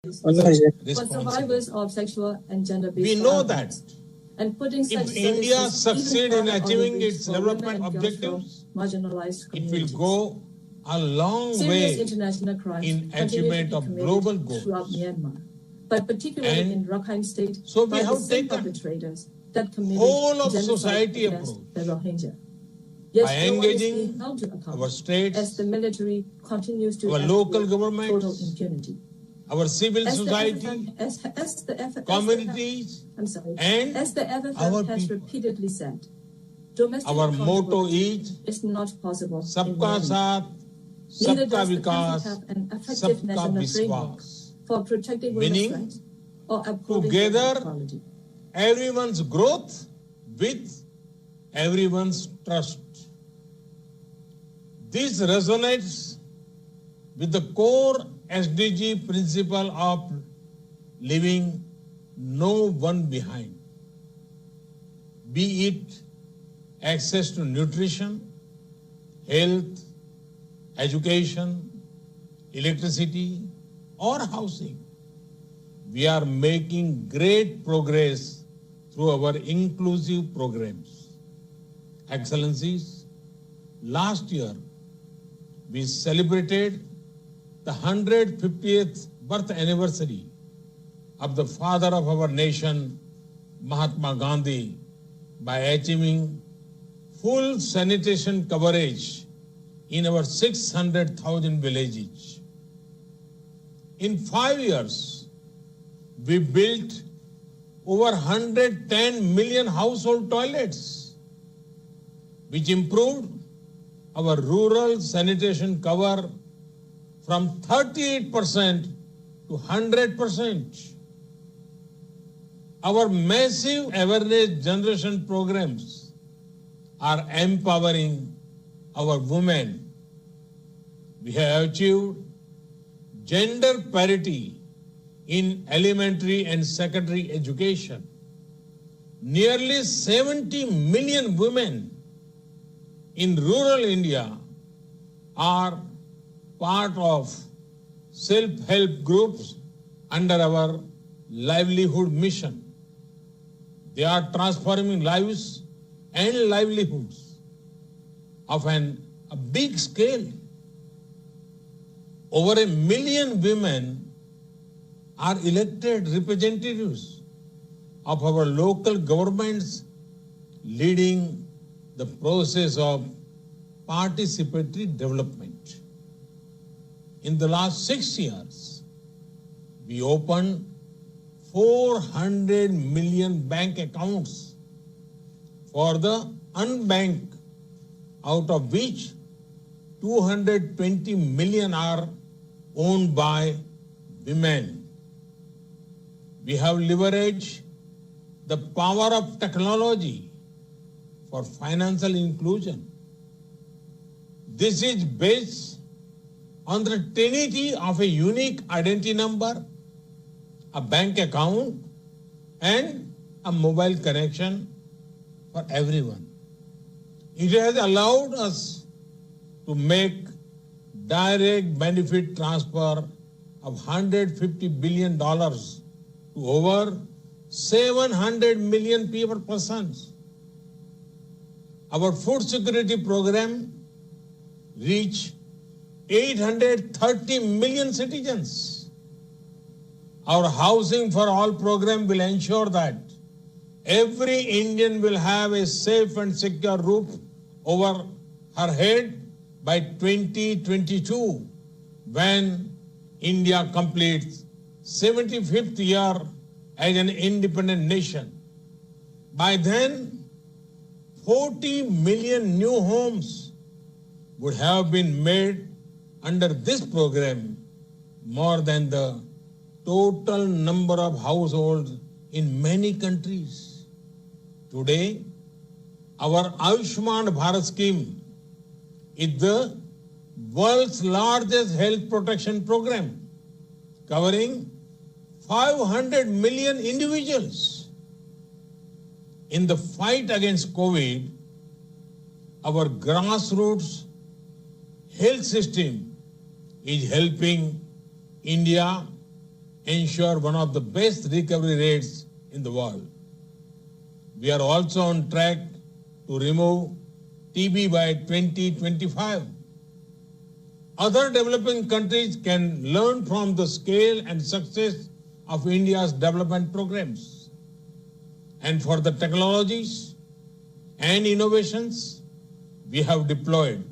for survivors of sexual and gender-based We know that and putting such if India succeeds in achieving its development objectives, marginalized it will go a long way international crimes in achievement of global goals. Throughout Myanmar, but particularly And in Rakhine State, so we by have the same taken perpetrators that committed whole of genocide society against approach the Rohingya. Yes, by no one is engaging being held to account our states, as the military continues to our local governments, total impunity. our civil As society, communities, and as the FFM our has people. repeatedly said, domestic Our motto accountability is not possible. Sabka in Myanmar. Saath, Neither Sabka does the country Vikas, have an effective Sabka national framework Vishwas. for protecting women's Meaning, rights or upholding together, equality. everyone's growth with everyone's trust. This resonates with the core SDG principle of leaving no one behind, be it access to nutrition, health, education, electricity, or housing. We are making great progress through our inclusive programs. Excellencies, last year we celebrated the 150th birth anniversary of the father of our nation, Mahatma Gandhi, by achieving full sanitation coverage in our 600,000 villages. In 5 years, we built over 110 million household toilets, which improved our rural sanitation cover from 38% to 100%. Our massive awareness generation programs are empowering our women. We have achieved gender parity in elementary and secondary education. Nearly 70 million women in rural India are part of self-help groups under our livelihood mission. They are transforming lives and livelihoods of a big scale. Over 1 million women are elected representatives of our local governments, leading the process of participatory development. In the last 6 years, we opened 400 million bank accounts for the unbanked, out of which 220 million are owned by women. We have leveraged the power of technology for financial inclusion. This is based on the trinity of a unique identity number, a bank account, and a mobile connection for everyone. It has allowed us to make direct benefit transfer of $150 billion to over 700 million people persons. Our food security program reached 830 million citizens. Our Housing for All program will ensure that every Indian will have a safe and secure roof over her head by 2022, when India completes 75th year as an independent nation. By then, 40 million new homes would have been made under this program, more than the total number of households in many countries. Today, our Ayushman Bharat scheme is the world's largest health protection program, covering 500 million individuals. In the fight against COVID, our grassroots health system is helping India ensure one of the best recovery rates in the world. We are also on track to remove TB by 2025. Other developing countries can learn from the scale and success of India's development programs. And for the technologies and innovations we have deployed,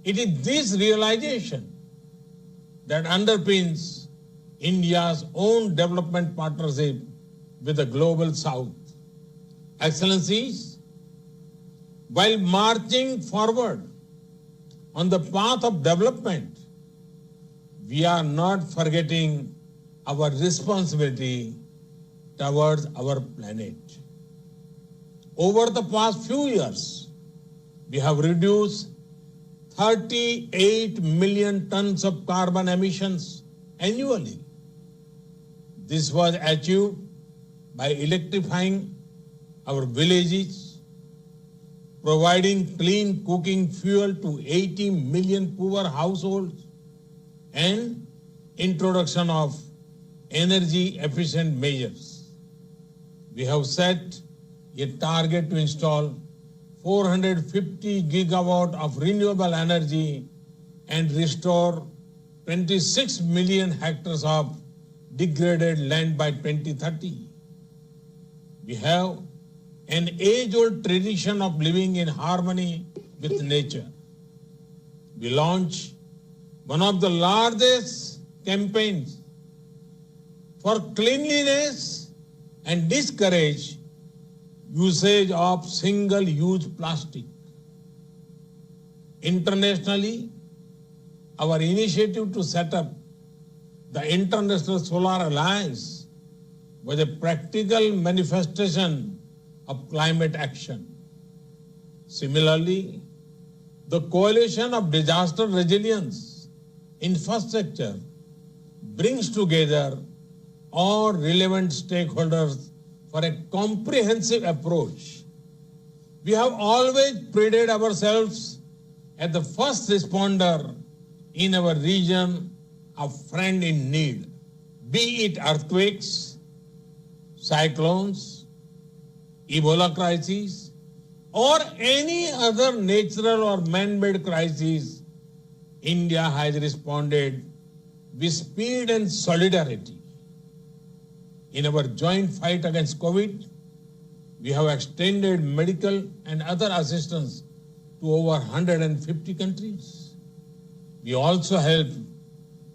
it is this realization that underpins India's own development partnership with the Global South. Excellencies, while marching forward on the path of development, we are not forgetting our responsibility towards our planet. Over the past few years, we have reduced 38 million tons of carbon emissions annually. This was achieved by electrifying our villages, providing clean cooking fuel to 80 million poor households, and introduction of energy efficient measures. We have set a target to install 450 gigawatt of renewable energy and restore 26 million hectares of degraded land by 2030. We have an age-old tradition of living in harmony with nature. We launched one of the largest campaigns for cleanliness and discourage usage of single-use plastic. Internationally, our initiative to set up the International Solar Alliance was a practical manifestation of climate action. Similarly, the Coalition of Disaster Resilience Infrastructure brings together all relevant stakeholders for a comprehensive approach. We have always prided ourselves as the first responder in our region, a friend in need, be it earthquakes, cyclones, Ebola crises, or any other natural or man-made crisis. India has responded with speed and solidarity. In our joint fight against COVID, we have extended medical and other assistance to over 150 countries. We also helped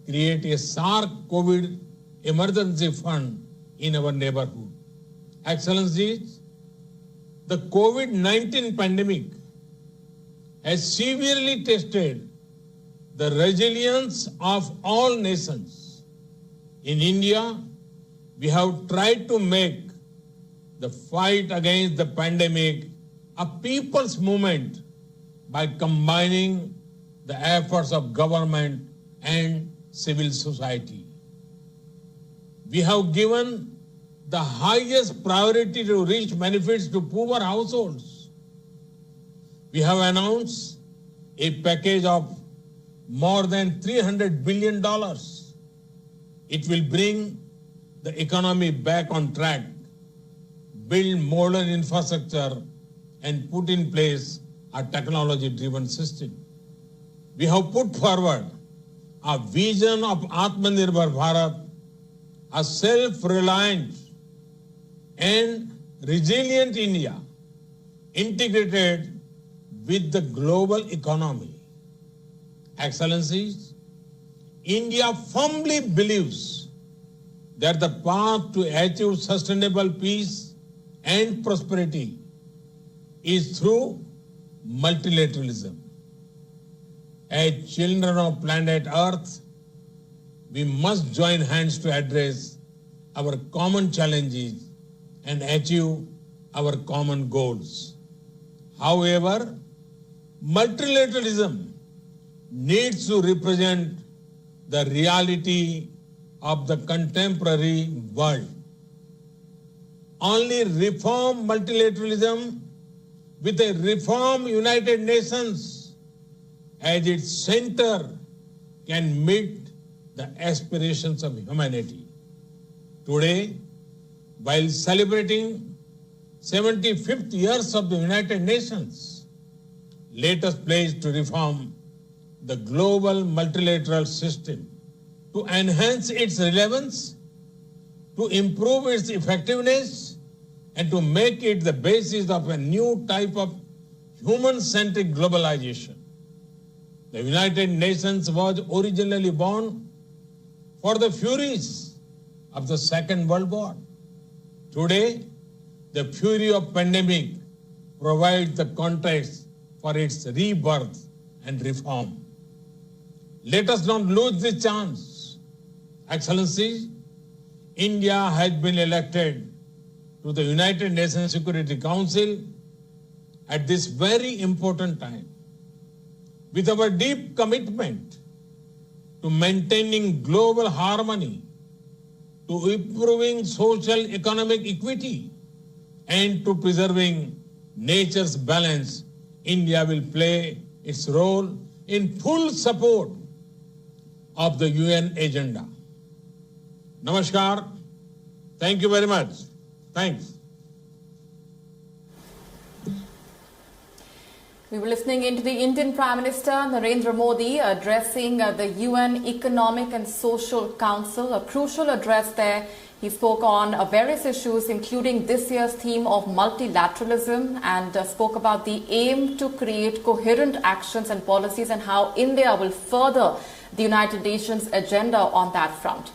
create a SARC COVID emergency fund in our neighborhood. Excellencies, the COVID-19 pandemic has severely tested the resilience of all nations. In India, we have tried to make the fight against the pandemic a people's movement by combining the efforts of government and civil society. We have given the highest priority to reach benefits to poor households. We have announced a package of more than $300 billion. It will bring the economy back on track, build modern infrastructure, and put in place a technology-driven system. We have put forward a vision of Atmanirbhar Bharat, a self-reliant and resilient India, integrated with the global economy. Excellencies, India firmly believes that the path to achieve sustainable peace and prosperity is through multilateralism. As children of planet Earth, we must join hands to address our common challenges and achieve our common goals. However, multilateralism needs to represent the reality of the contemporary world. Only reform multilateralism with a reform United Nations as its center can meet the aspirations of humanity. Today, while celebrating 75th years of the United Nations, let us pledge to reform the global multilateral system, to enhance its relevance, to improve its effectiveness, and to make it the basis of a new type of human-centric globalization. The United Nations was originally born for the furies of the Second World War. Today, the fury of pandemic provides the context for its rebirth and reform. Let us not lose this chance. Excellencies, India has been elected to the United Nations Security Council at this very important time. With our deep commitment to maintaining global harmony, to improving social economic equity, and to preserving nature's balance, India will play its role in full support of the UN agenda. Namaskar. Thank you very much. Thanks. We were listening into the Indian Prime Minister Narendra Modi addressing the UN Economic and Social Council, a crucial address there. He spoke on various issues, including this year's theme of multilateralism, and spoke about the aim to create coherent actions and policies and how India will further the United Nations agenda on that front.